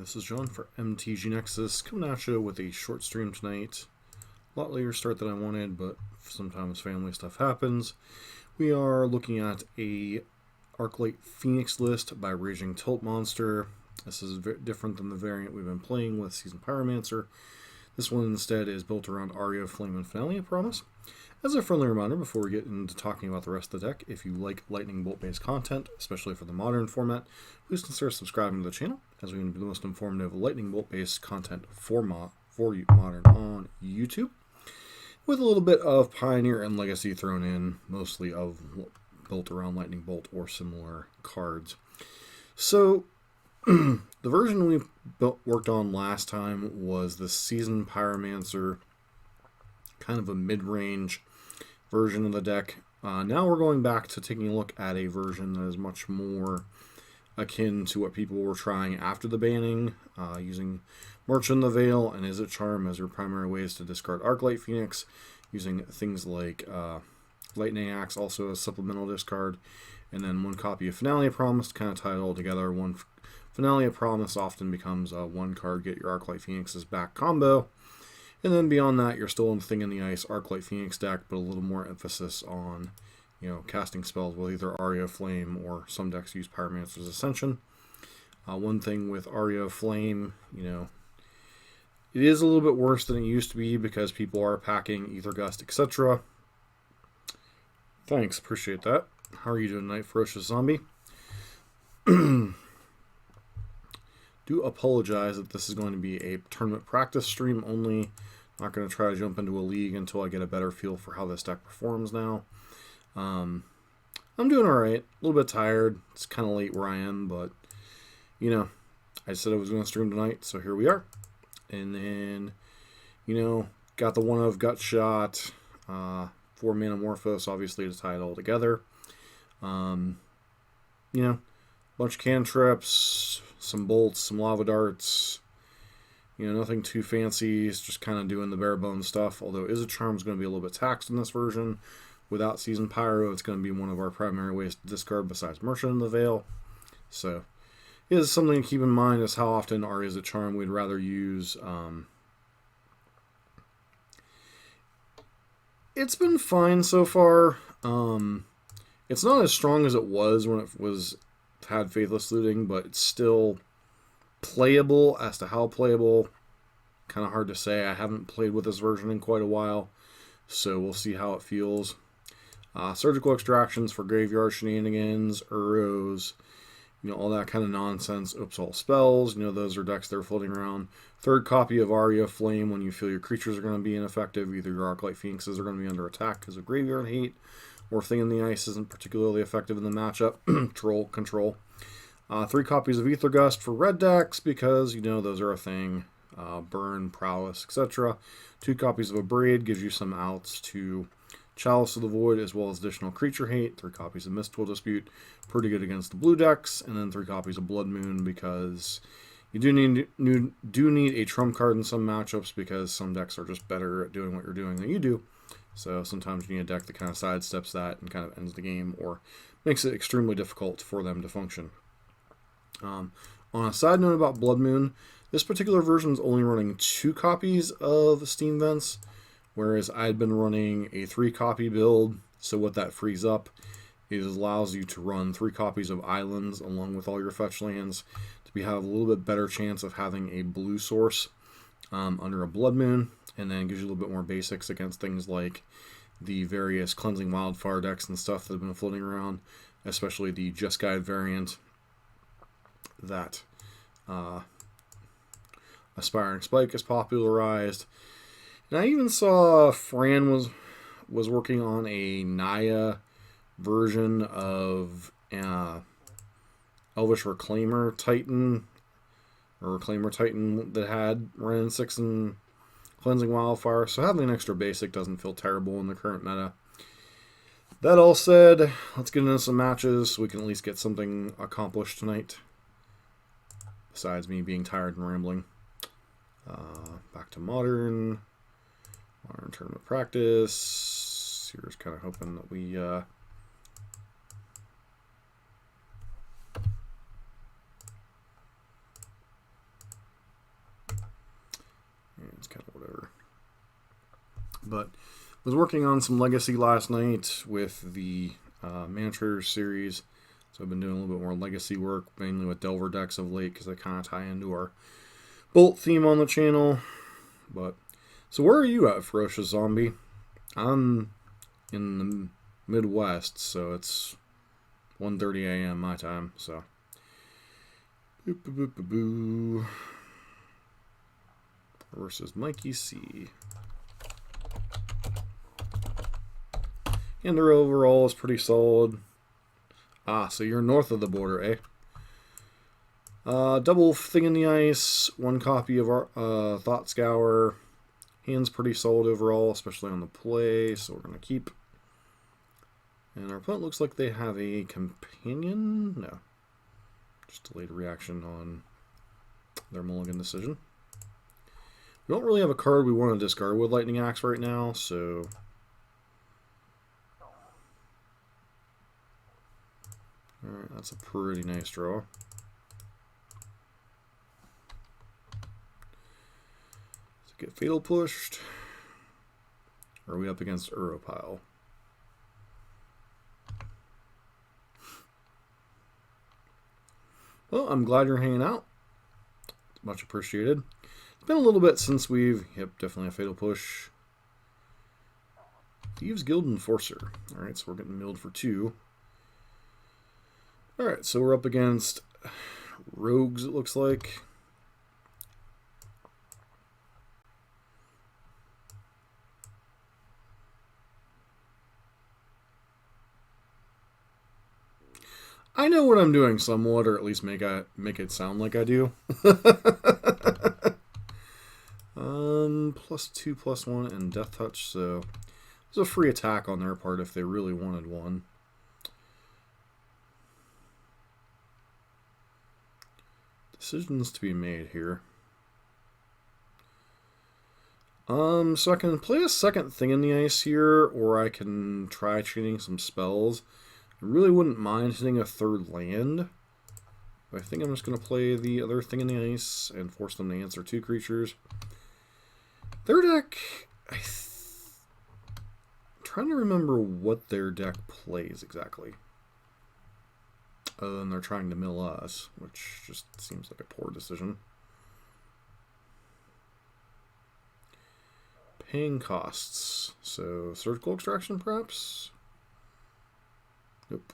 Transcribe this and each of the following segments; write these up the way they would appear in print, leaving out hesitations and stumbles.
This is John for MTG Nexus, coming at you with a short stream tonight. A lot later start than I wanted, but sometimes family stuff happens. We are looking at a Izzet Phoenix list by Raging Tilt Monster. This is different than the variant we've been playing with Season Pyromancer. This one instead is built around Aria of Flame and Finale, I promise. As a friendly reminder, before we get into talking about the rest of the deck, if you like lightning bolt-based content, especially for the modern format, please consider subscribing to the channel, as we're going to be the most informative lightning bolt-based content for modern on YouTube, with a little bit of Pioneer and Legacy thrown in, mostly of built around lightning bolt or similar cards. So, the version we worked on last time was the Season Pyromancer, kind of a mid-range version of the deck. Now we're going back to taking a look at a version that is much more akin to what people were trying after the banning, using Merchant of the Veil and Izzet Charm as your primary ways to discard Izzet Phoenix, using things like Lightning Axe also as supplemental discard, and then one copy of Finale of Promise to kind of tie it all together. One Finale of Promise often becomes a one card get your Izzet Phoenix's back combo. And then beyond that, you're still in Thing in the Ice, Izzet Phoenix deck, but a little more emphasis on, casting spells with either Aria of Flame or some decks use Pyromancer's Ascension. One thing with Aria of Flame, it is a little bit worse than it used to be because people are packing Ether Gust, etc. Thanks, appreciate that. How are you doing tonight, Ferocious Zombie? Do apologize that this is going to be a tournament practice stream only. Not going to try to jump into a league until I get a better feel for how this deck performs now. I'm doing alright. A little bit tired. It's kind of late where I am, but, I said I was going to stream tonight, so here we are. And then, got the one of Gut Shot, 4 Manamorphose, obviously, to tie it all together. Bunch of cantrips, some bolts, some lava darts. Nothing too fancy. It's just kind of doing the bare bones stuff. Although Izzet Charm is going to be a little bit taxed in this version. Without Season Pyro, it's going to be one of our primary ways to discard besides Merchant of the Veil. So, it is something to keep in mind is how often our Izzet Charm we'd rather use. It's been fine so far. It's not as strong as it was when it had Faithless Looting, but it's still playable. As to how playable, kind of hard to say. I haven't played with this version in quite a while, so we'll see how it feels. Surgical Extractions for graveyard shenanigans, Uros, all that kind of nonsense. Oops, all spells, those are decks that are floating around. Third copy of Aria of Flame when you feel your creatures are going to be ineffective. Either your Izzet Phoenixes are going to be under attack because of graveyard hate, or Thing in the Ice isn't particularly effective in the matchup. Troll control. 3 copies of Ether Gust for red decks because, those are a thing. Burn, Prowess, etc. 2 copies of Abrade gives you some outs to Chalice of the Void as well as additional creature hate. 3 copies of Mistful Dispute, pretty good against the blue decks. And then 3 copies of Blood Moon because you do need a trump card in some matchups because some decks are just better at doing what you're doing than you do. So sometimes you need a deck that kind of sidesteps that and kind of ends the game or makes it extremely difficult for them to function. On a side note about Blood Moon, this particular version is only running 2 copies of Steam Vents, whereas I'd been running a 3-copy build. So what that frees up is allows you to run 3 copies of Islands along with all your fetch lands to have a little bit better chance of having a blue source under a Blood Moon, and then gives you a little bit more basics against things like the various Cleansing Wildfire decks and stuff that have been floating around, especially the Just Guide variant that Aspiring Spike has popularized. And I even saw Fran was working on a Naya version of Elvish Reclaimer Titan, or Reclaimer Titan that had Ren 6 and Cleansing Wildfire, so having an extra basic doesn't feel terrible in the current meta. That all said, let's get into some matches so we can at least get something accomplished tonight. Besides me being tired and rambling. Back to Modern Tournament Practice. Here's kind of hoping that we But was working on some Legacy last night with the Mana Traders series. So I've been doing a little bit more Legacy work, mainly with Delver decks of late, because they kind of tie into our Bolt theme on the channel. But so where are you at, Ferocious Zombie? I'm in the Midwest, so it's 1:30 a.m. my time. So boop, boop, boop, boop, boo. Versus Mikey C. And their overall is pretty solid. Ah, so you're north of the border, eh? Double Thing in the Ice, one copy of our Thought Scour. Hand's pretty solid overall, especially on the play, so we're going to keep. And our opponent looks like they have a companion. No. Just delayed reaction on their mulligan decision. We don't really have a card we want to discard with Lightning Axe right now, so... Alright, that's a pretty nice draw. Let's get Fatal pushed. Or are we up against Europile? Well, I'm glad you're hanging out. It's much appreciated. It's been a little bit since we've... Yep, definitely a Fatal push. Thieves Guild Enforcer. Alright, so we're getting milled for 2. Alright, so we're up against Rogues, it looks like. I know what I'm doing somewhat, or at least make it sound like I do. +2/+1 and Death Touch, so there's a free attack on their part if they really wanted one. Decisions to be made here. So I can play a second Thing in the Ice here, or I can try chaining some spells. I really wouldn't mind hitting a third land. But I think I'm just going to play the other Thing in the Ice and force them to answer 2 creatures. Their deck... I'm trying to remember what their deck plays exactly. Other than they're trying to mill us, which just seems like a poor decision. Paying costs. So, Surgical Extraction, perhaps? Nope.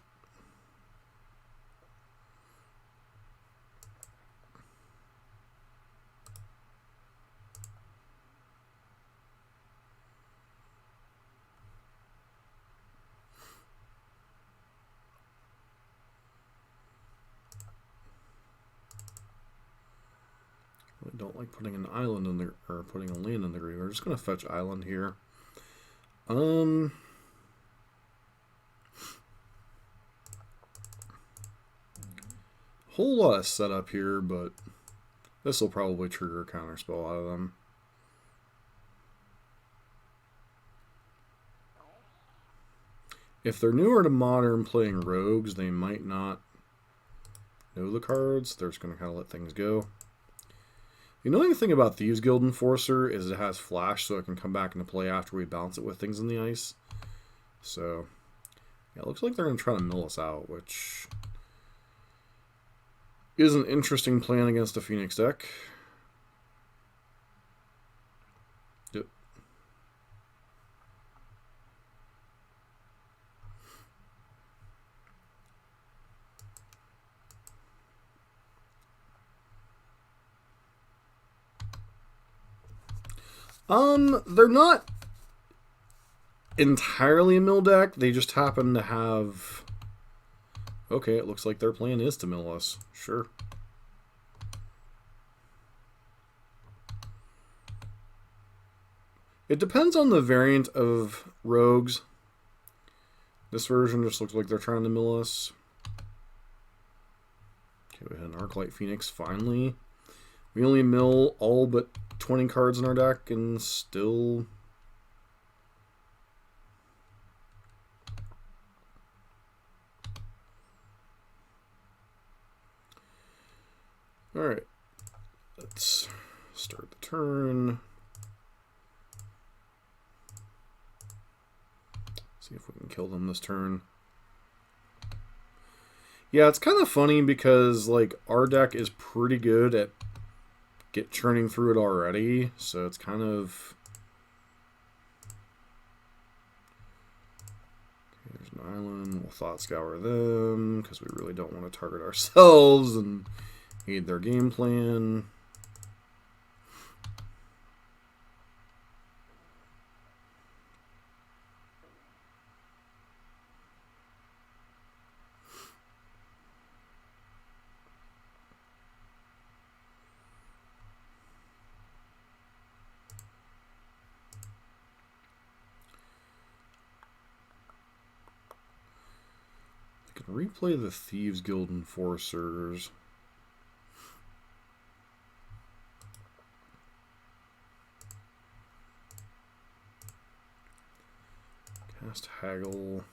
I don't like putting an island in the, or putting a land in the grave. We're just gonna fetch island here. Whole lot of setup here, but this will probably trigger a counter spell out of them. If they're newer to Modern playing Rogues, they might not know the cards. They're just gonna kind of let things go. The annoying thing about Thieves Guild Enforcer is it has flash, so it can come back into play after we bounce it with Things in the Ice. So, yeah, it looks like they're going to try to mill us out, which is an interesting plan against a Phoenix deck. Yep. They're not entirely a mill deck. They just happen to have... Okay, it looks like their plan is to mill us. Sure. It depends on the variant of Rogues. This version just looks like they're trying to mill us. Okay, we had an Arclight Phoenix, finally. We only mill all but 20 cards in our deck and still... Alright, let's start the turn. See if we can kill them this turn. Yeah, it's kind of funny because like our deck is pretty good at churning through it already, so it's kind of... Okay, there's an island. We'll Thought Scour them because we really don't want to target ourselves and aid their game plan. Replay the Thieves Guild Enforcers. Cast Haggle.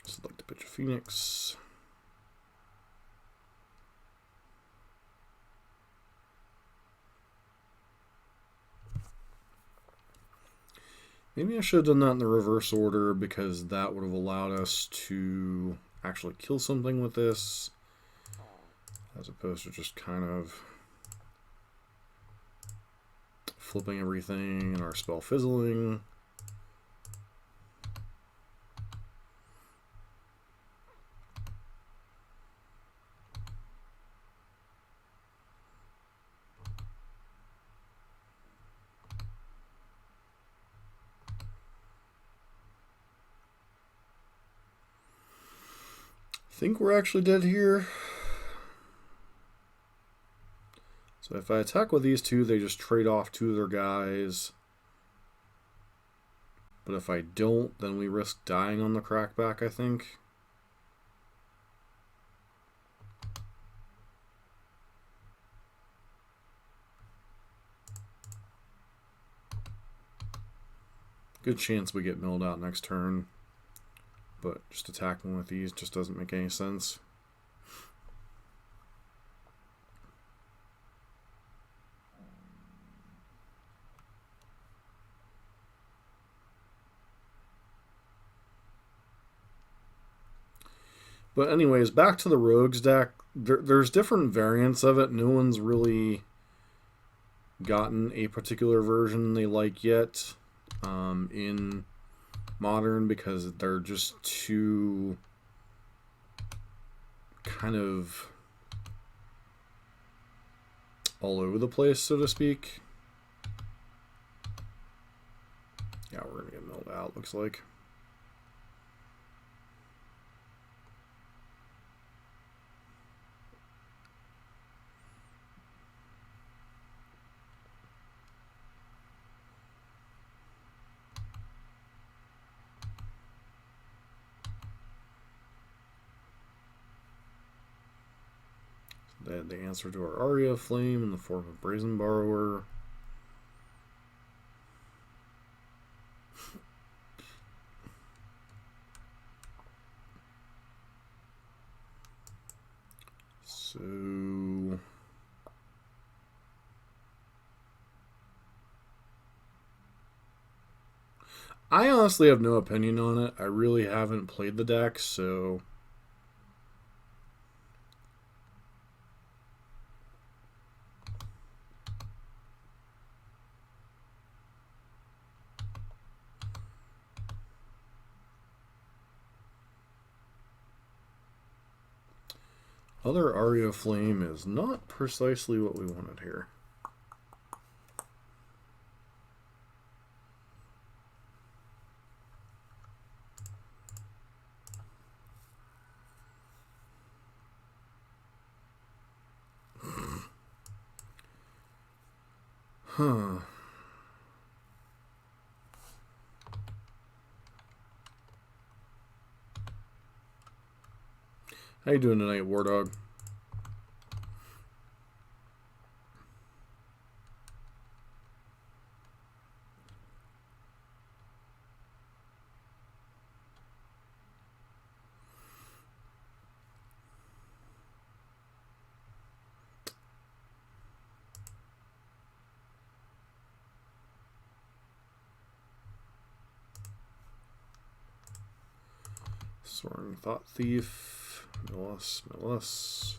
Select a pitch of Phoenix. Maybe I should have done that in the reverse order because that would have allowed us to actually kill something with this as opposed to just kind of flipping everything and our spell fizzling. I think we're actually dead here. So if I attack with these two, they just trade off two of their guys. But if I don't, then we risk dying on the crackback, I think. Good chance we get milled out next turn. But just attacking with these just doesn't make any sense. But anyways, back to the Rogues deck. There's different variants of it. No one's really gotten a particular version they like yet in Modern because they're just too kind of all over the place, so to speak. Yeah, we're gonna get milled out, looks like. They had the answer to our Aria of Flame in the form of Brazen Borrower. So I honestly have no opinion on it. I really haven't played the deck, so other Aria of Flame is not precisely what we wanted here. Huh. How you doing tonight, War Dog? Soaring Thought Thief. Millis.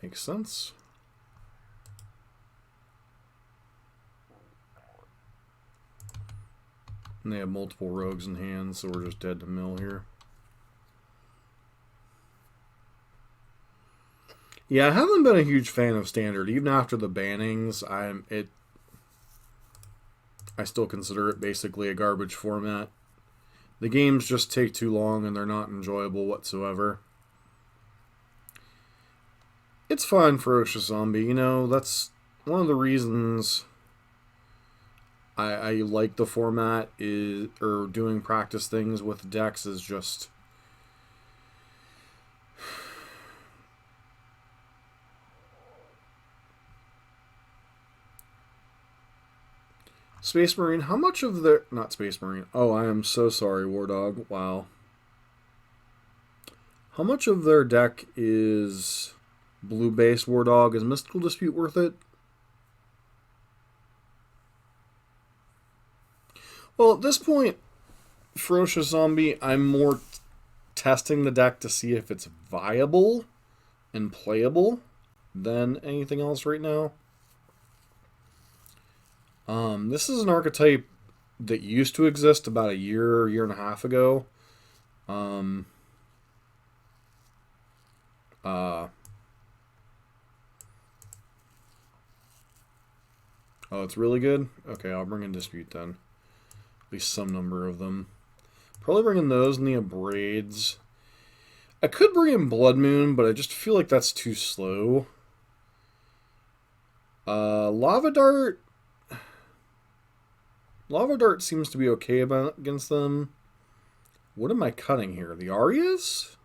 Makes sense. And they have multiple rogues in hand, so we're just dead to mill here. Yeah, I haven't been a huge fan of Standard. Even after the bannings, I still consider it basically a garbage format. The games just take too long and they're not enjoyable whatsoever. It's fine, Ferocious Zombie. You know, that's one of the reasons I like the format or doing practice things with decks is just Space Marine. How much of their not Space Marine? Oh, I am so sorry, War Dog. Wow. How much of their deck is blue base War Dog? Is Mystical Dispute worth it? Well, at this point, Ferocious Zombie, I'm more testing the deck to see if it's viable and playable than anything else right now. This is an archetype that used to exist about a year and a half ago. Oh, it's really good? Okay, I'll bring in Dispute then. At least some number of them. Probably bring in those and the Abrades. I could bring in Blood Moon, but I just feel like that's too slow. Lava Dart. Lava Dart seems to be okay against them. What am I cutting here? The Arias?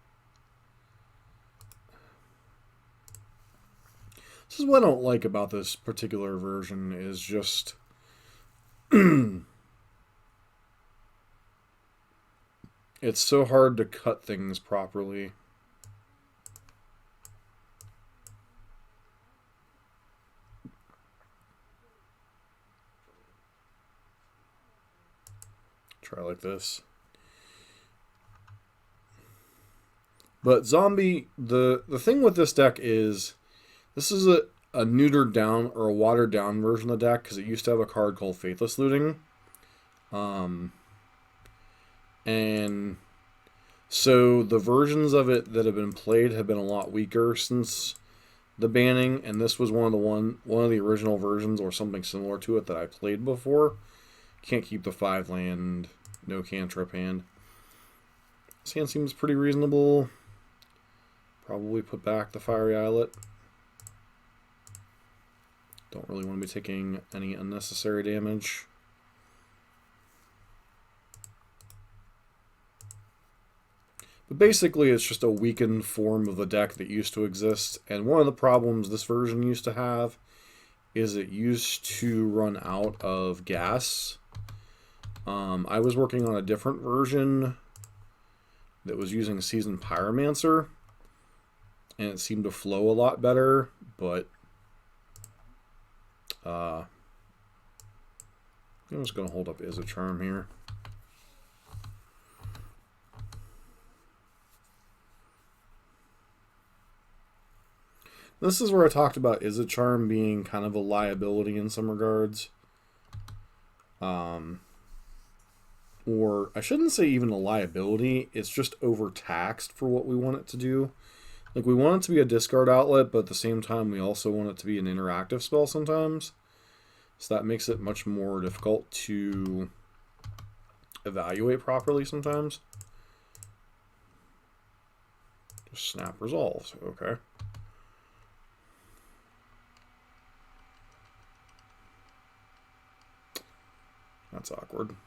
This is what I don't like about this particular version is just it's so hard to cut things properly. Try like this. But Zombie, the thing with this deck is this is a neutered down or a watered down version of the deck because it used to have a card called Faithless Looting. And so the versions of it that have been played have been a lot weaker since the banning, and this was one of the original versions or something similar to it that I played before. Can't keep the 5-land, no cantrip hand. This hand seems pretty reasonable. Probably put back the Fiery Islet. Don't really want to be taking any unnecessary damage. But basically, it's just a weakened form of the deck that used to exist. And one of the problems this version used to have is it used to run out of gas. I was working on a different version that was using Seasoned Pyromancer, and it seemed to flow a lot better, but I'm just going to hold up Izzet Charm here. This is where I talked about Izzet Charm being kind of a liability in some regards. Or I shouldn't say even a liability, it's just overtaxed for what we want it to do. Like, we want it to be a discard outlet, but at the same time, we also want it to be an interactive spell sometimes. So that makes it much more difficult to evaluate properly sometimes. Just snap resolves, okay. That's awkward.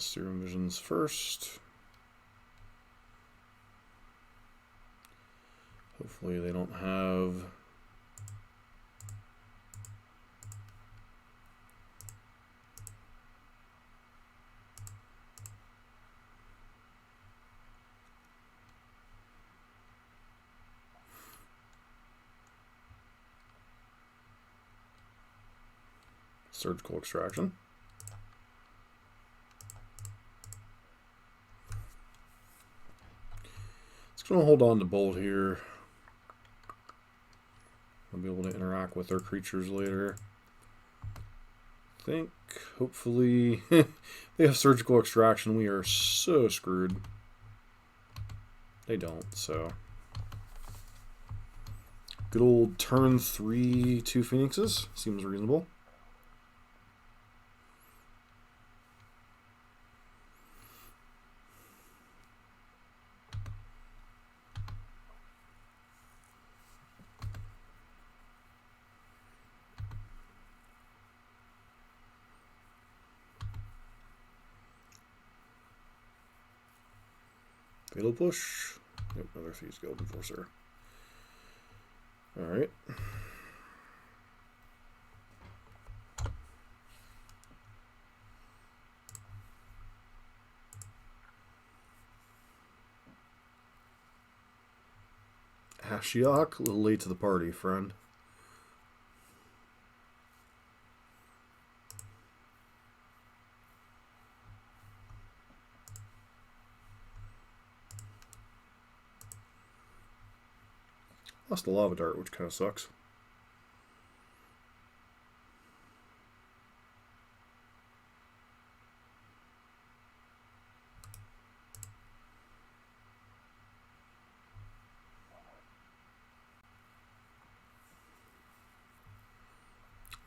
Serum Visions first. Hopefully they don't have Surgical Extraction. Just going to hold on to Bolt here. I'll be able to interact with their creatures later. I think, hopefully, they have Surgical Extraction. We are so screwed. They don't, so. Good old turn 3, 2 Phoenixes. Seems reasonable. Fatal Push. Yep, another Thieves Guild Enforcer. Alright. Ashiok, a little late to the party, friend. Lost the Lava Dart, which kind of sucks.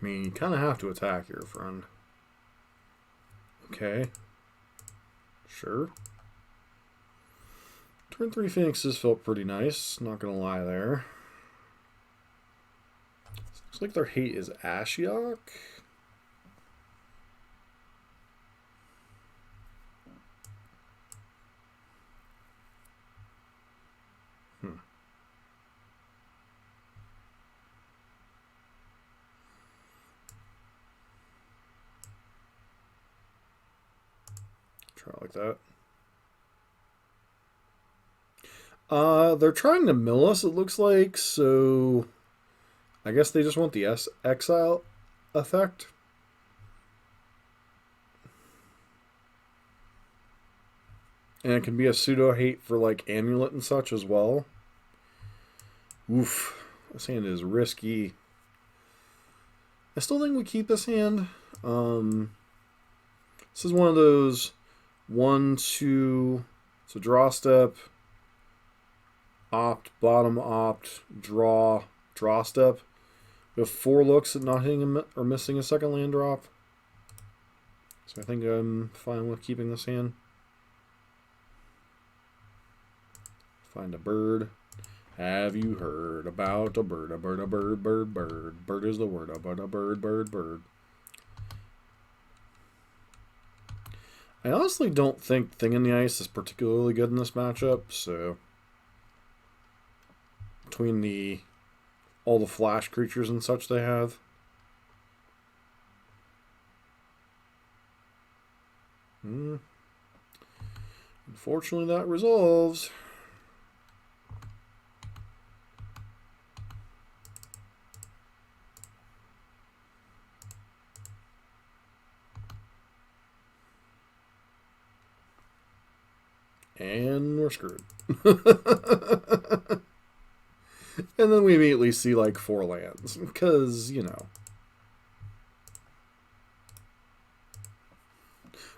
I mean, you kind of have to attack here, friend. Okay. Sure. Turn 3 Phoenixes felt pretty nice, not gonna lie there. Looks like their hate is Ashiok. Try it like that. They're trying to mill us, it looks like, so I guess they just want the exile effect. And it can be a pseudo hate for like amulet and such as well. Oof. This hand is risky. I still think we keep this hand. This is one of those 1, 2, so draw step, opt, bottom opt, draw step. We have 4 looks at not hitting or missing a second land drop. So I think I'm fine with keeping this hand. Find a bird. Have you heard about a bird? A bird, a bird, bird, bird. Bird is the word. About a bird, bird, bird. I honestly don't think Thing in the Ice is particularly good in this matchup, so between all the flash creatures and such they have. Unfortunately, that resolves. And we're screwed. And then we immediately see like 4 lands. Because, you know.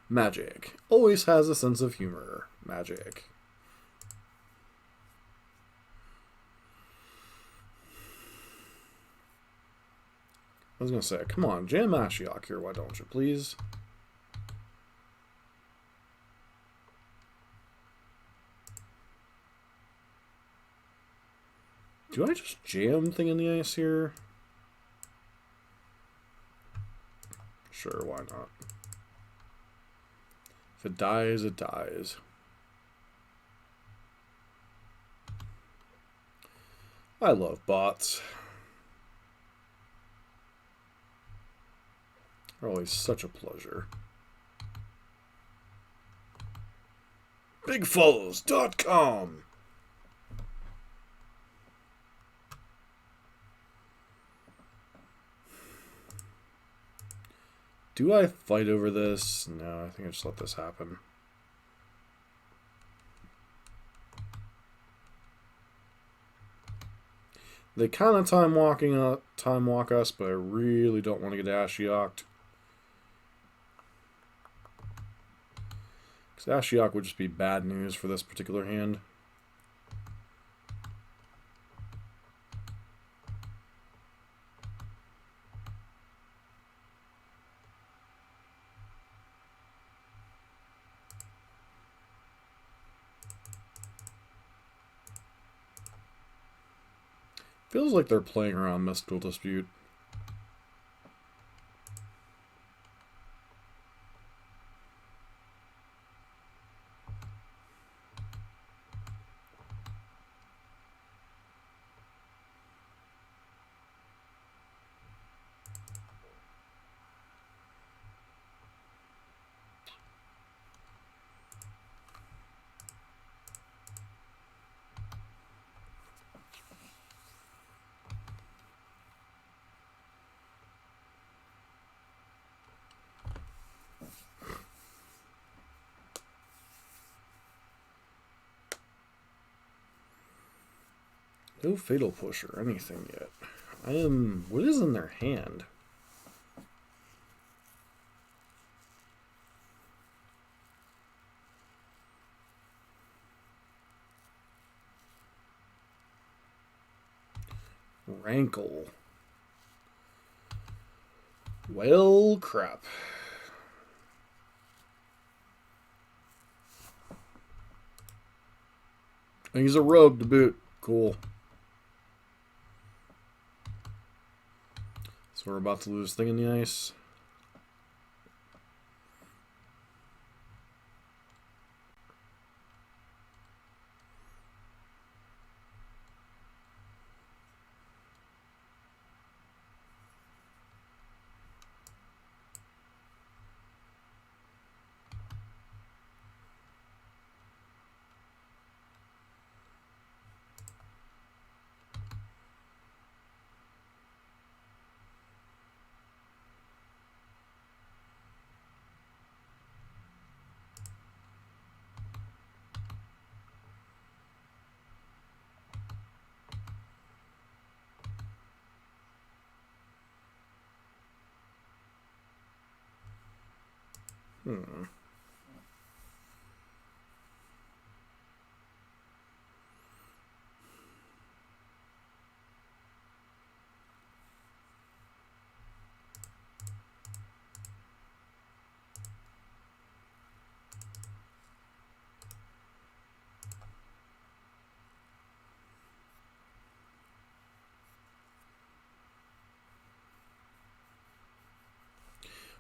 Magic. Always has a sense of humor. Magic. I was going to say, come on, jam Ashiok here, why don't you, please? Do I just jam Thing in the Ice here? Sure, why not? If it dies, it dies. I love bots. They're always such a pleasure. BigFollows.com. Do I fight over this? No, I think I just let this happen. They kind of time walk us, but I really don't want to get Ashioked. Because Ashiok would just be bad news for this particular hand. Feels like they're playing around Mystical Dispute. No Fatal Push or anything yet. What is in their hand? Rankle. Well, crap. And he's a rogue to boot. Cool. So we're about to lose Thing in the Ice.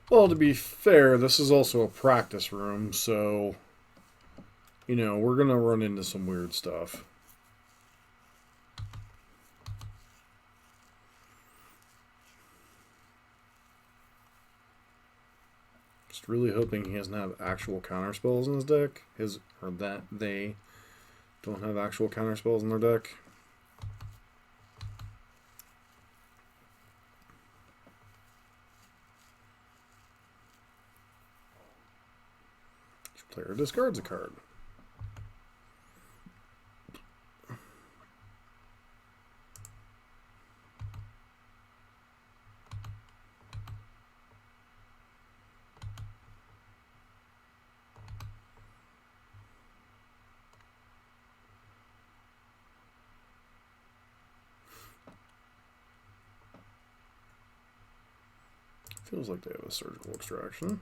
Well, to be fair, this is also a practice room, so, you know, we're going to run into some weird stuff. Just really hoping he doesn't have actual counter spells in his deck. Or that they don't have actual counter spells in their deck. Each player discards a card. Feels like they have a surgical extraction.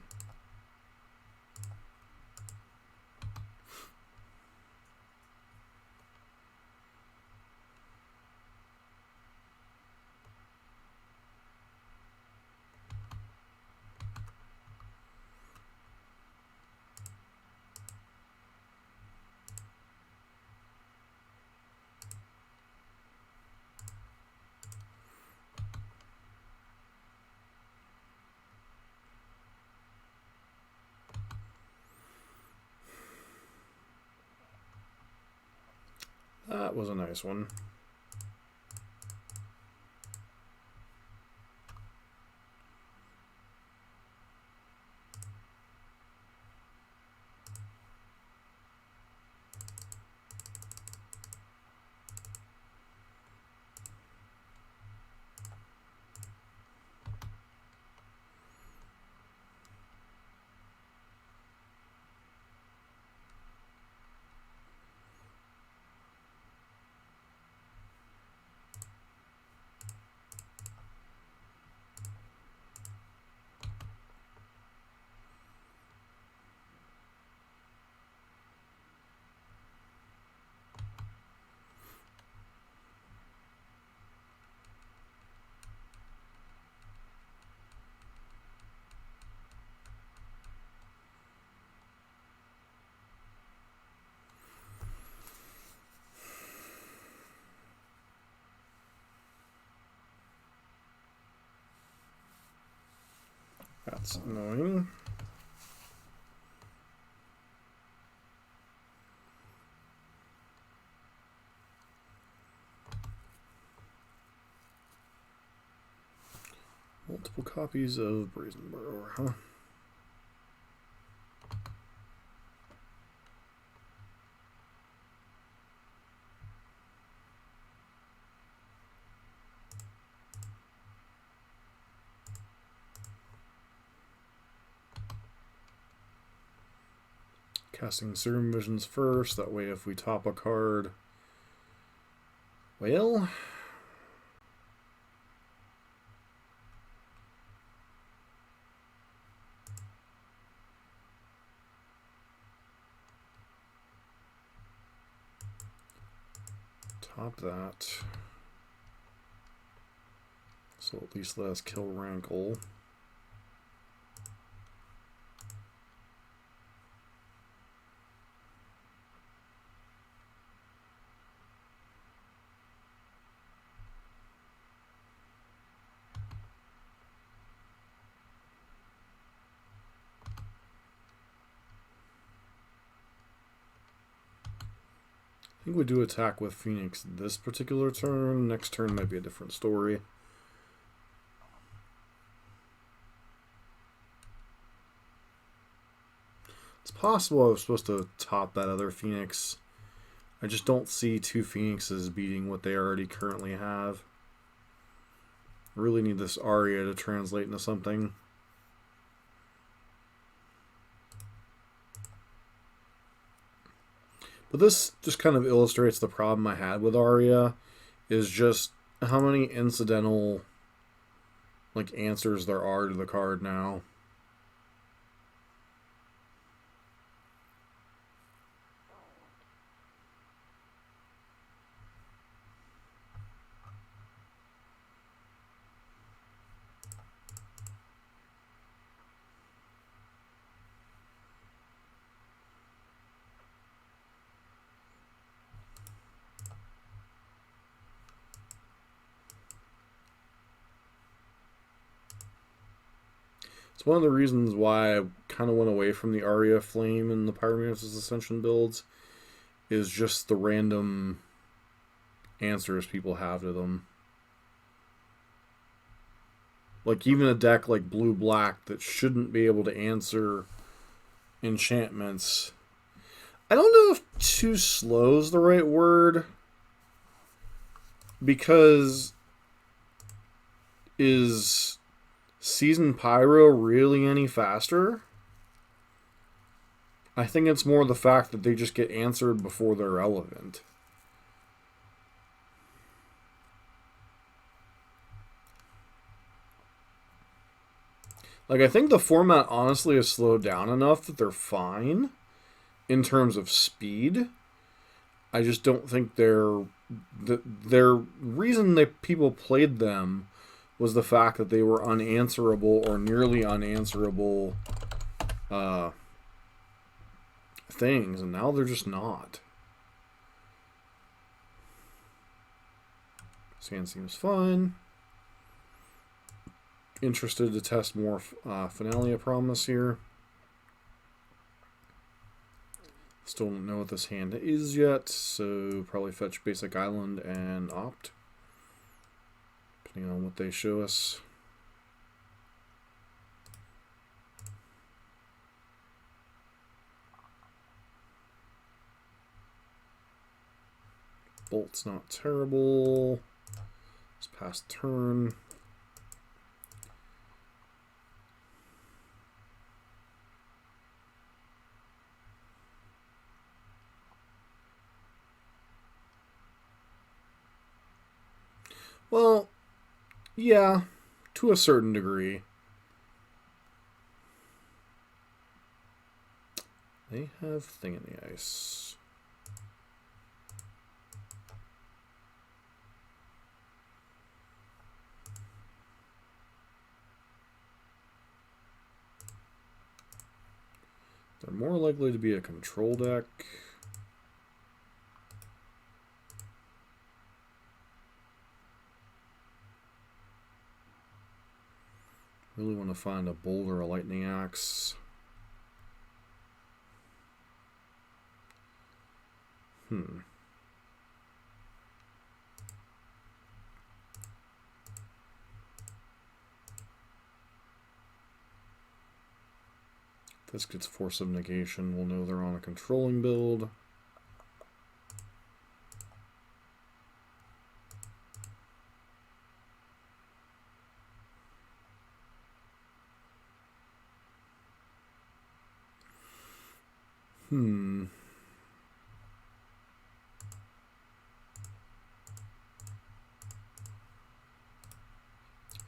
That was a nice one. That's annoying. Multiple copies of Brazen Burrower, huh? Casting Serum Visions first, that way if we top a card... Well... Top that. So at least let us kill Rankle. I think we do attack with Phoenix this particular turn. Next turn might be a different story. It's possible I was supposed to top that other Phoenix. I just don't see two Phoenixes beating what they already currently have. I really need this Aria to translate into something. But this just kind of illustrates the problem I had with Aria, is just how many incidental answers there are to the card now. It's one of the reasons why I kind of went away from the Aria of Flame and the Pyromancer's Ascension builds, is just the random answers people have to them. Like even a deck like Blue-Black that shouldn't be able to answer enchantments. I don't know if too slow is the right word, because is Seasoned Pyro really any faster? I think it's more the fact that they just get answered before they're relevant. I think the format honestly has slowed down enough that they're fine in terms of speed. I just don't think their reason that people played them was the fact that they were unanswerable or nearly unanswerable things, and now they're just not. Sand seems fun. Interested to test more Finalia Promise here. Still don't know what this hand is yet, so probably fetch Basic Island and opt, depending on what they show us. Bolt's not terrible. Let's pass turn. Well, yeah, to a certain degree. They have Thing in the Ice. They're more likely to be a control deck. Really want to find a bolt or a lightning axe. This gets Force of Negation. We'll know they're on a controlling build.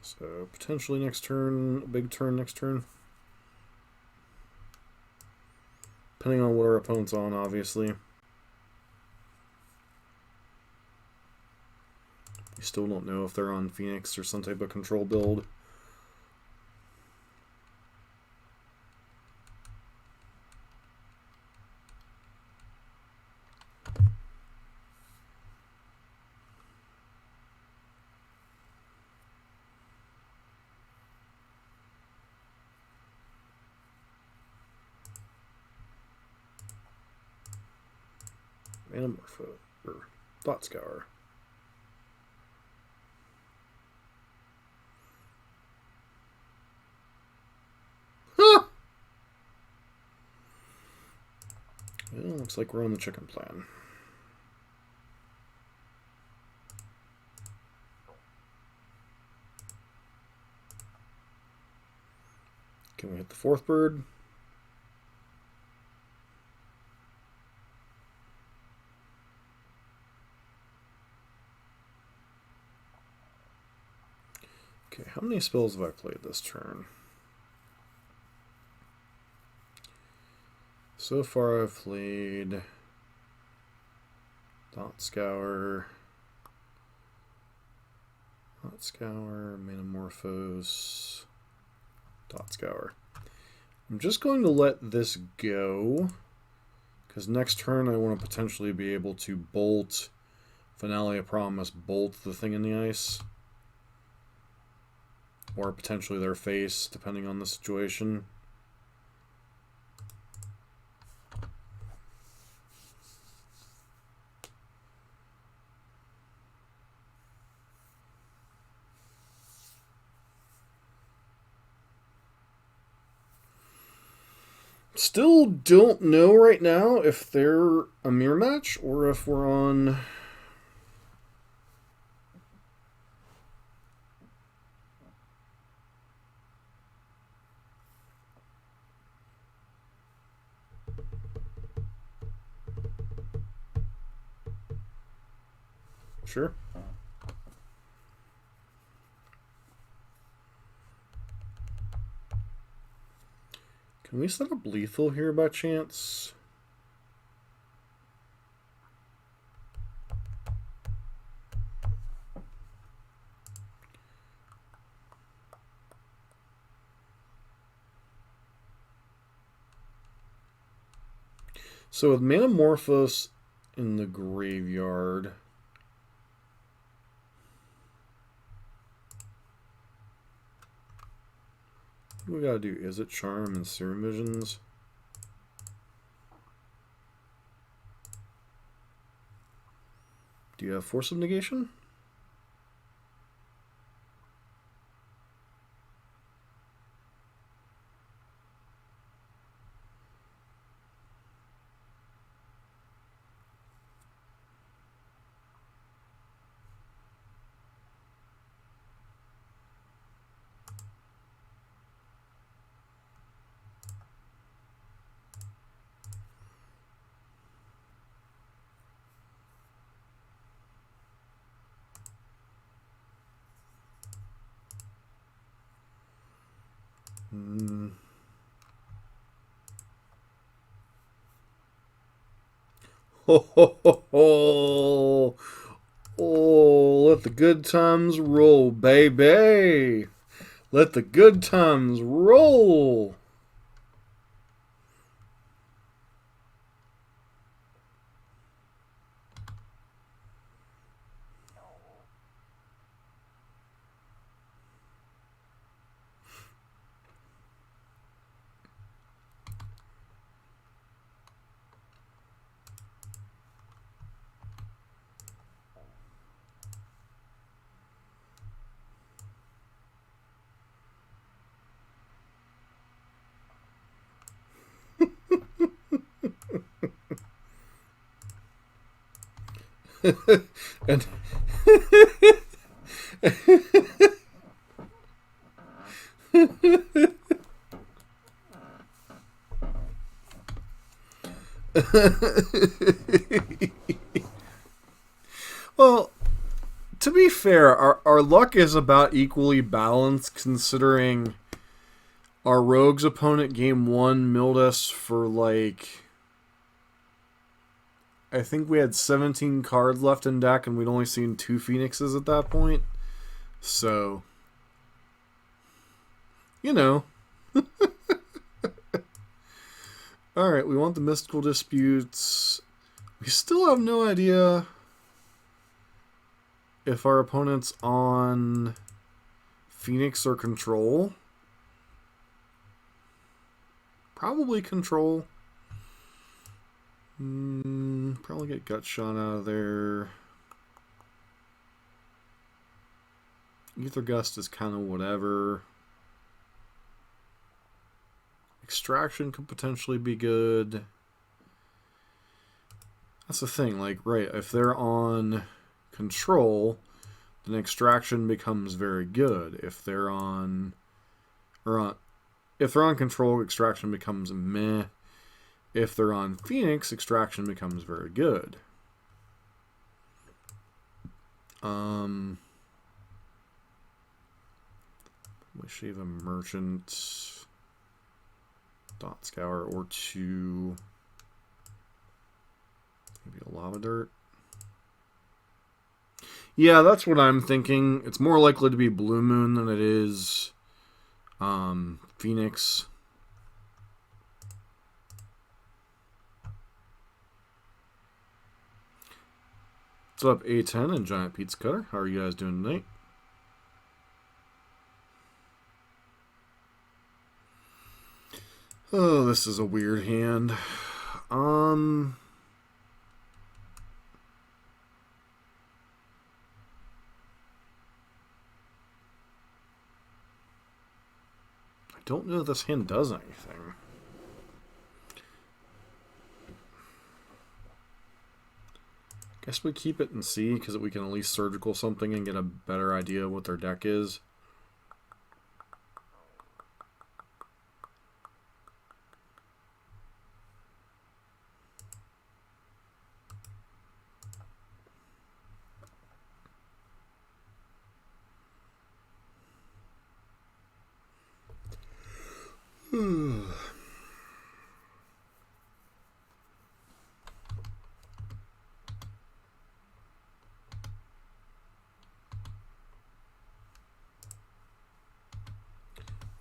So potentially next turn, a big turn next turn. Depending on what our opponent's on, obviously. We still don't know if they're on Phoenix or some type of control build. Anamorpho, or Thought Scour. Huh! Well, looks like we're on the chicken plan. Can we hit the fourth bird? Okay, how many spells have I played this turn? So far I've played Thought Scour, Metamorphose, Thought Scour. I'm just going to let this go, because next turn I want to potentially be able to bolt Finale of Promise, bolt the thing in the ice. Or potentially their face, depending on the situation. Still don't know right now if they're a mirror match or if we're on... Sure. Can we set up lethal here by chance? So with Metamorphose in the graveyard... What do we gotta do? Izzet Charm and Serum Visions? Do you have Force of Negation? Ho ho ho ho! Oh, let the good times roll, baby! Let the good times roll! And well, to be fair, our luck is about equally balanced considering our rogues opponent game one milled us for like, I think we had 17 cards left in deck and we'd only seen 2 Phoenixes at that point. So, you know. Alright, we want the mystical disputes. We still have no idea if our opponent's on Phoenix or control. Probably control. Probably get gut shot out of there. Ether Gust is kind of whatever. Extraction could potentially be good. That's the thing, like, right, if they're on control, then extraction becomes very good. If they're on control, extraction becomes meh. If they're on Phoenix, extraction becomes very good. We should have a merchant. Dot Scour or 2. Maybe a Lava Dirt. Yeah, that's what I'm thinking. It's more likely to be Blue Moon than it is Phoenix. What's up, A10 and Giant Pizza Cutter? How are you guys doing tonight? Oh, this is a weird hand. I don't know if this hand does anything. Guess we keep it and see, because we can at least surgical something and get a better idea of what their deck is.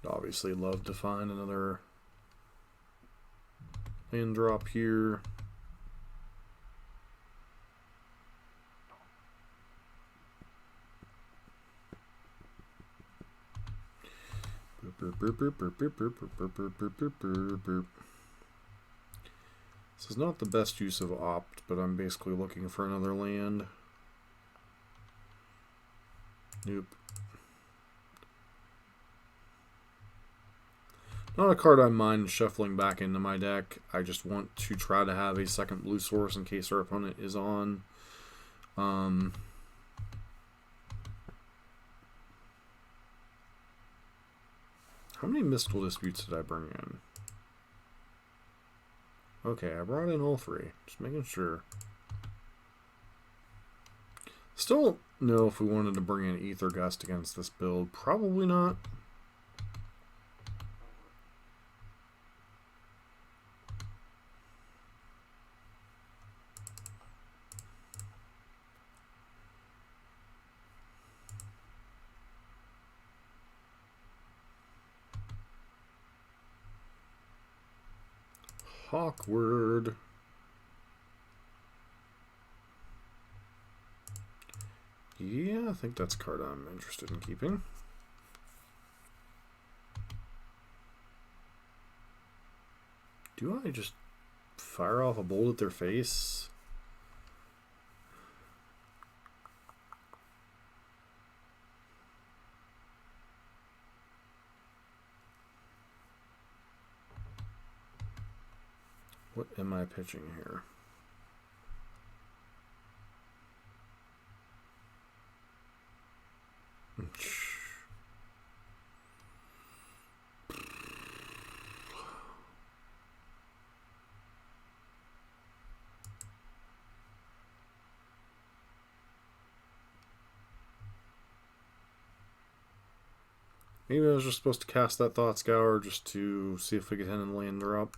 Obviously love to find another land drop here. This is not the best use of opt, but I'm basically looking for another land. Nope. Not a card I mind shuffling back into my deck. I just want to try to have a second blue source in case our opponent is on. How many mystical disputes did I bring in? Okay, I brought in all 3. Just making sure. Still don't know if we wanted to bring in Ether Gust against this build. Probably not. Awkward. Yeah, I think that's a card I'm interested in keeping. Do I just fire off a bolt at their face? What am I pitching here? Maybe I was just supposed to cast that Thought Scour just to see if we could hit and land her up.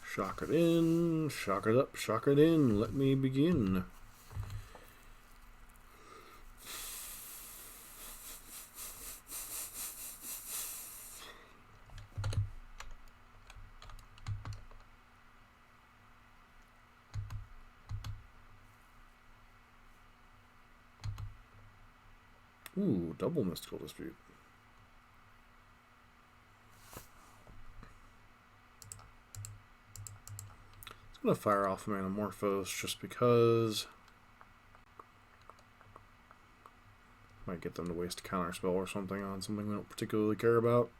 Shock it in, shock it up, shock it in. Let me begin. Ooh, double Mystical Dispute. I'm going to fire off Manamorphose just because might get them to waste a counter spell or something on something we don't particularly care about.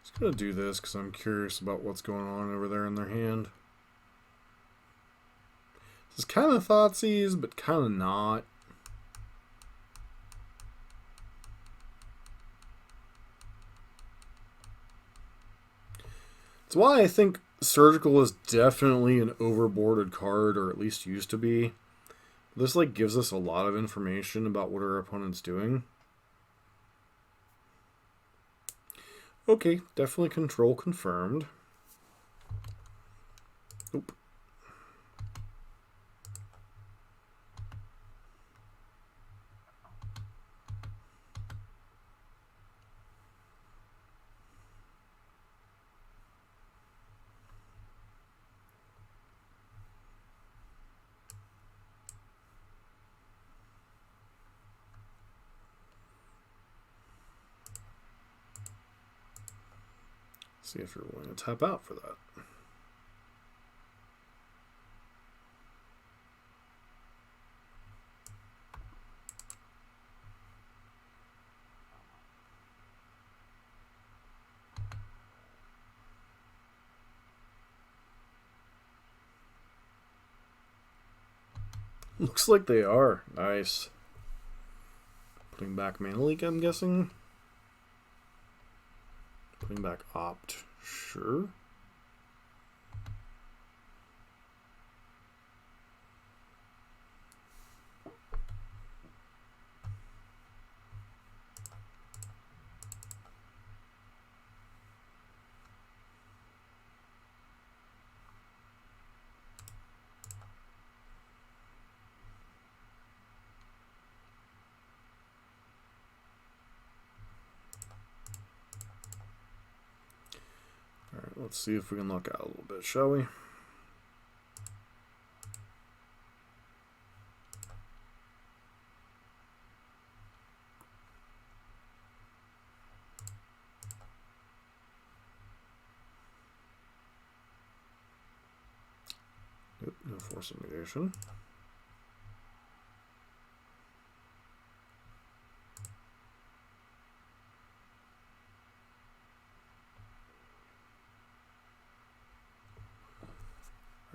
Just gonna do this because I'm curious about what's going on over there in their hand. This is kind of Thoughtseize, but kind of not. It's why I think Surgical is definitely an overboarded card, or at least used to be. This like gives us a lot of information about what our opponent's doing. Okay, definitely control confirmed. Nope. See if you're willing to tap out for that. Looks like they are. Nice. Putting back Mana Leak, I'm guessing. Putting back Opt. Sure. Alright, let's see if we can luck out a little bit, shall we? Nope, no force of negation.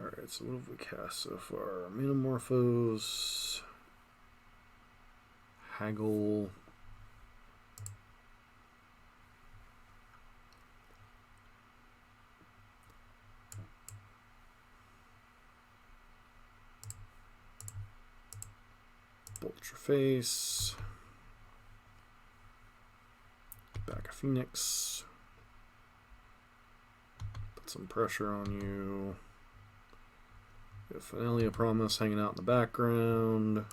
Alright, so what have we cast so far? Metamorphose, Haggle, Bolt Your Face, get back a Phoenix, put some pressure on you. We have Finalia Promise hanging out in the background.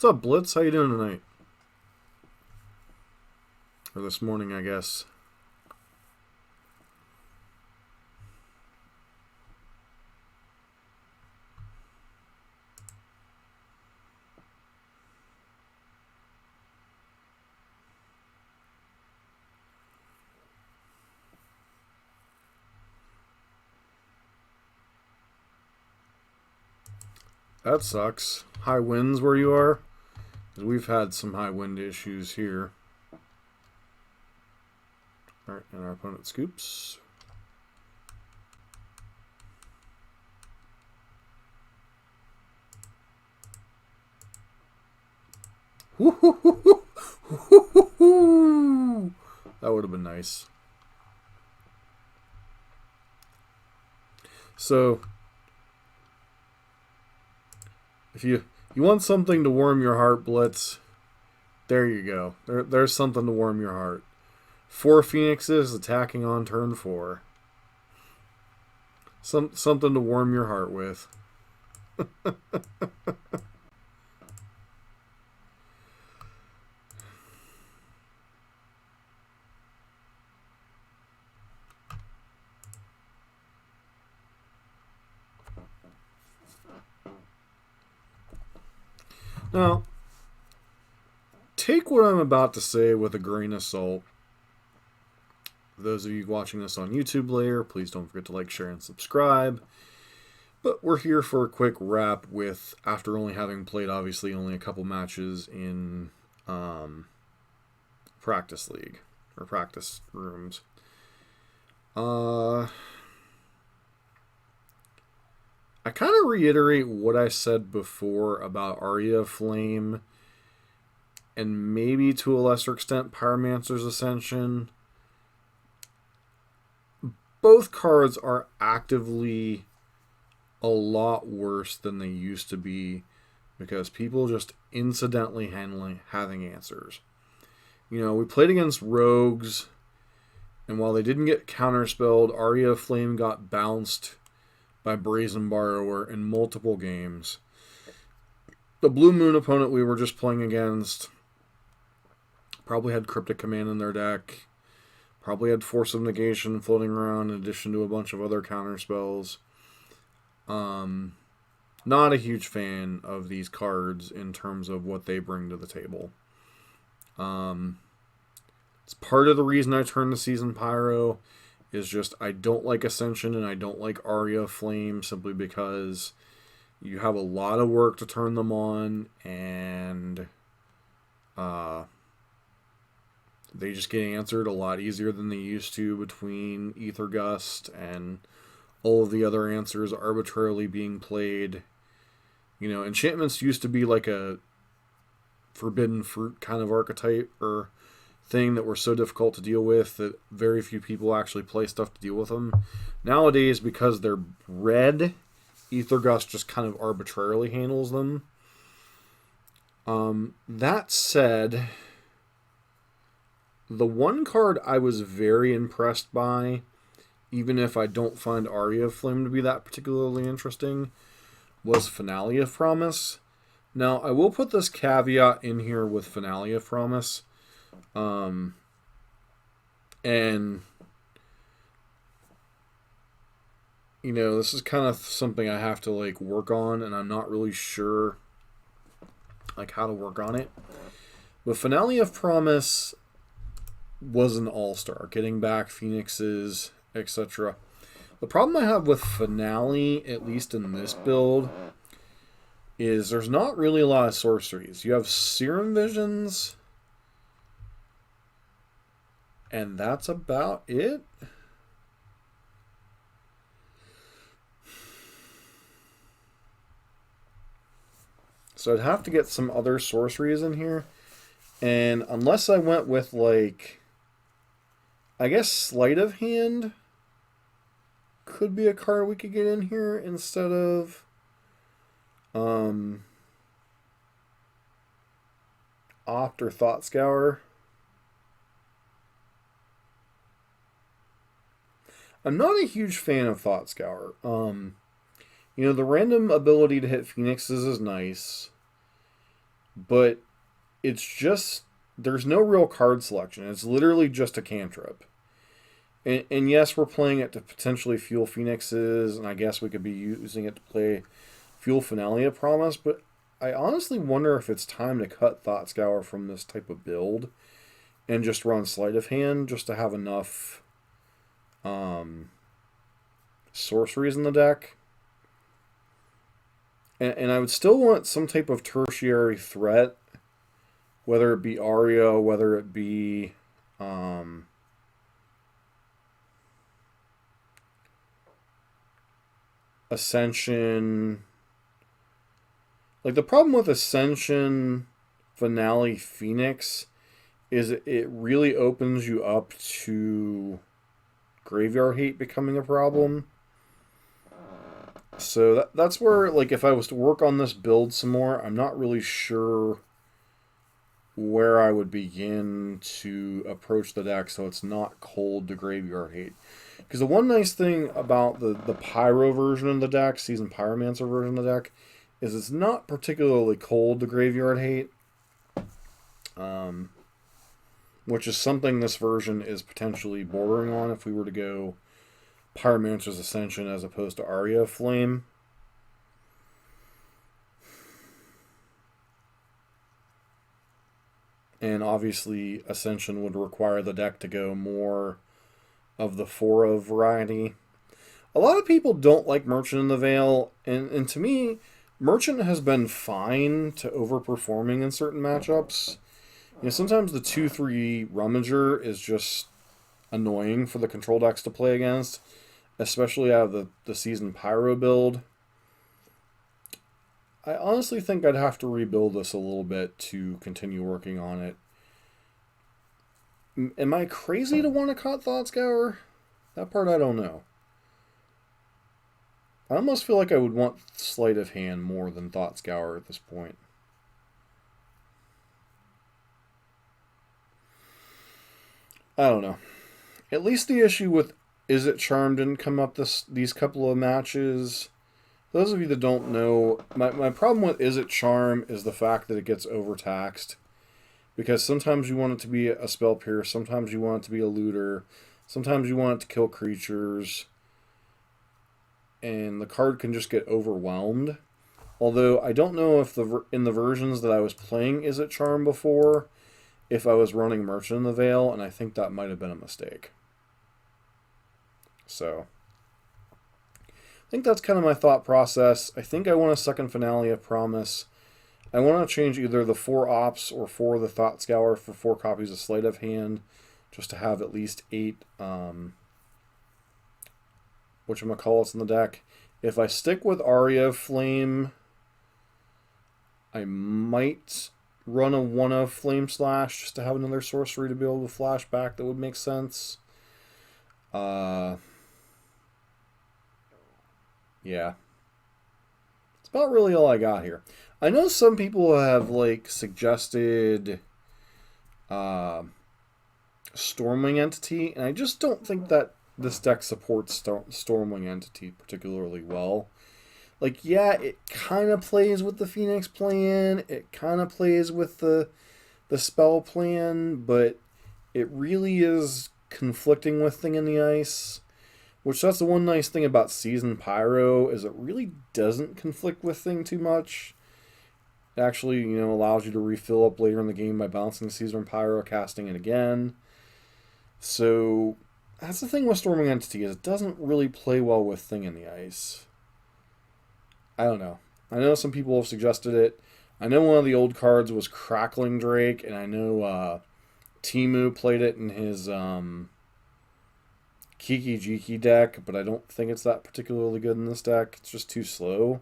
What's up, Blitz? How you doing tonight? Or this morning, I guess. That sucks. High winds where you are? Because we've had some high wind issues here. Alright, and our opponent scoops. That would have been nice. So, if you want something to warm your heart, Blitz, there you go. There's something to warm your heart. 4 Phoenixes attacking on turn 4. Something to warm your heart with. Now, take what I'm about to say with a grain of salt. For those of you watching this on YouTube later, please don't forget to like, share, and subscribe. But we're here for a quick wrap with, after only having played, obviously, only a couple matches in practice league, or practice rooms. I kind of reiterate what I said before about Aria of Flame and maybe to a lesser extent Pyromancer's Ascension. Both cards are actively a lot worse than they used to be because people just incidentally having answers. You know, we played against Rogues, and while they didn't get counterspelled, Aria of Flame got bounced by Brazen Borrower in multiple games. The Blue Moon opponent we were just playing against probably had Cryptic Command in their deck, probably had Force of Negation floating around in addition to a bunch of other counterspells. Not a huge fan of these cards in terms of what they bring to the table. It's part of the reason I turned to Season Pyro. Is just I don't like Ascension and I don't like Aria of Flame simply because you have a lot of work to turn them on and they just get answered a lot easier than they used to between Ether Gust and all of the other answers arbitrarily being played. You know, enchantments used to be like a forbidden fruit kind of archetype or thing that were so difficult to deal with that very few people actually play stuff to deal with them. Nowadays, because they're red, Ether Gust just kind of arbitrarily handles them. That said, the one card I was very impressed by, even if I don't find Aria of Flame to be that particularly interesting, was Finale of Promise. Now, I will put this caveat in here with Finale of Promise. And you know, this is kind of something I have to like work on, and I'm not really sure like how to work on it. But Finale of Promise was an all-star, getting back Phoenixes, etc. The problem I have with Finale, at least in this build, is there's not really a lot of sorceries. You have Serum Visions, and that's about it. So I'd have to get some other sorceries in here. And unless I went with, like, I guess Sleight of Hand could be a card we could get in here instead of Opt or Thought Scour. I'm not a huge fan of Thought Scour. You know, the random ability to hit Phoenixes is nice. but it's just, there's no real card selection. It's literally just a cantrip. And yes, we're playing it to potentially fuel Phoenixes, and I guess we could be using it to play fuel Finale of Promise, but I honestly wonder if it's time to cut Thought Scour from this type of build and just run Sleight of Hand just to have enough sorceries in the deck. And I would still want some type of tertiary threat, whether it be Aria, whether it be Ascension. Like, the problem with Ascension, Finale, Phoenix is it really opens you up to Graveyard Hate becoming a problem. So that's where, like, if I was to work on this build some more, I'm not really sure where I would begin to approach the deck so it's not cold to Graveyard Hate. Because the one nice thing about the Pyro version of the deck, Seasoned Pyromancer version of the deck, is it's not particularly cold to Graveyard Hate. Which is something this version is potentially bordering on if we were to go Pyromancer's Ascension as opposed to Aria of Flame. And obviously, Ascension would require the deck to go more of the 4-of variety. A lot of people don't like Merchant in the Veil, and to me, Merchant has been fine to overperforming in certain matchups. You know, sometimes the 2-3 Rummager is just annoying for the control decks to play against, especially out of the Seasoned Pyro build. I honestly think I'd have to rebuild this a little bit to continue working on it. Am I crazy to want to cut Thought Scour? That part I don't know. I almost feel like I would want Sleight of Hand more than Thought Scour at this point. I don't know. At least the issue with Izzet Charm didn't come up these couple of matches. Those of you that don't know, my problem with Izzet Charm is the fact that it gets overtaxed. Because sometimes you want it to be a Spell Pierce, sometimes you want it to be a Looter, sometimes you want it to kill creatures, and the card can just get overwhelmed. Although I don't know if in the versions that I was playing Izzet Charm before, if I was running Merchant in the Veil, and I think that might have been a mistake. So, I think that's kind of my thought process. I think I want a second Finale of Promise. I want to change either the 4 Ops or 4 of the Thought Scour for 4 copies of Sleight of Hand, just to have at least 8 whatchamacallits in the deck. If I stick with Aria of Flame, I might run a 1-of Flame Slash just to have another sorcery to be able to flash back. That would make sense. Yeah. It's about really all I got here. I know some people have suggested Stormwing Entity, and I just don't think that this deck supports Stormwing Entity particularly well. Yeah, it kind of plays with the Phoenix plan, it kind of plays with the spell plan, but it really is conflicting with Thing in the Ice, which that's the one nice thing about Seasoned Pyro, is it really doesn't conflict with Thing too much. It actually, allows you to refill up later in the game by bouncing Seasoned Pyro, casting it again. So that's the thing with Storming Entity, is it doesn't really play well with Thing in the Ice. I don't know. I know some people have suggested it. I know one of the old cards was Crackling Drake, and I know Timu played it in his Kiki Jiki deck, but I don't think it's that particularly good in this deck. It's just too slow.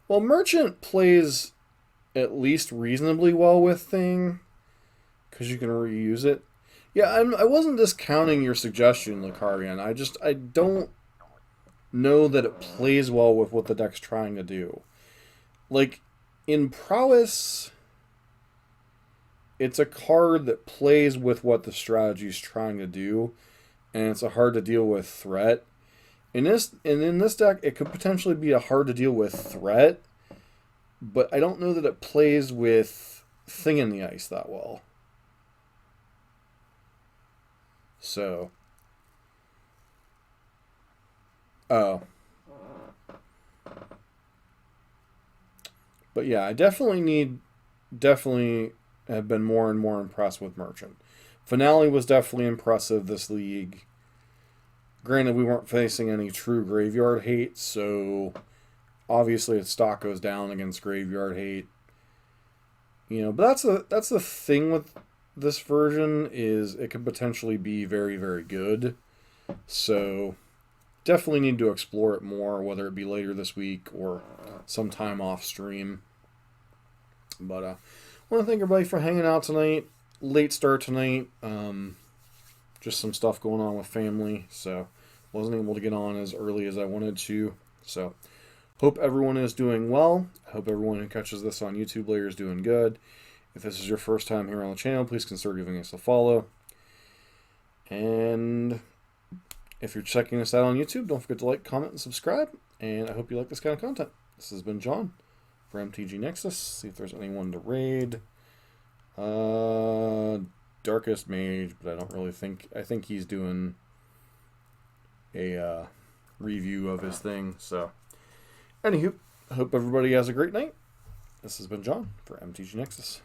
Well, Merchant plays at least reasonably well with Thing, because you can reuse it. Yeah, I wasn't discounting your suggestion, Lucarian. I don't know that it plays well with what the deck's trying to do. In Prowess, it's a card that plays with what the strategy's trying to do, and it's a hard to deal with threat. in this deck, it could potentially be a hard to deal with threat, but I don't know that it plays with Thing in the Ice that well. So, oh, but yeah, I definitely have been more and more impressed with Merchant. Finale was definitely impressive this league. Granted, we weren't facing any true graveyard hate, so obviously its stock goes down against graveyard hate. But that's the thing with this version is it could potentially be very, very good. So definitely need to explore it more, whether it be later this week or sometime off stream. But I want to thank everybody for hanging out tonight. Late start tonight. Just some stuff going on with family, so wasn't able to get on as early as I wanted to. So hope everyone is doing well. I hope everyone who catches this on YouTube later is doing good. If this is your first time here on the channel, please consider giving us a follow. And if you're checking us out on YouTube, don't forget to like, comment, and subscribe. And I hope you like this kind of content. This has been John for MTG Nexus. See if there's anyone to raid. Darkest Mage, but I don't really think... I think he's doing a review of his thing. So, anywho, I hope everybody has a great night. This has been John for MTG Nexus.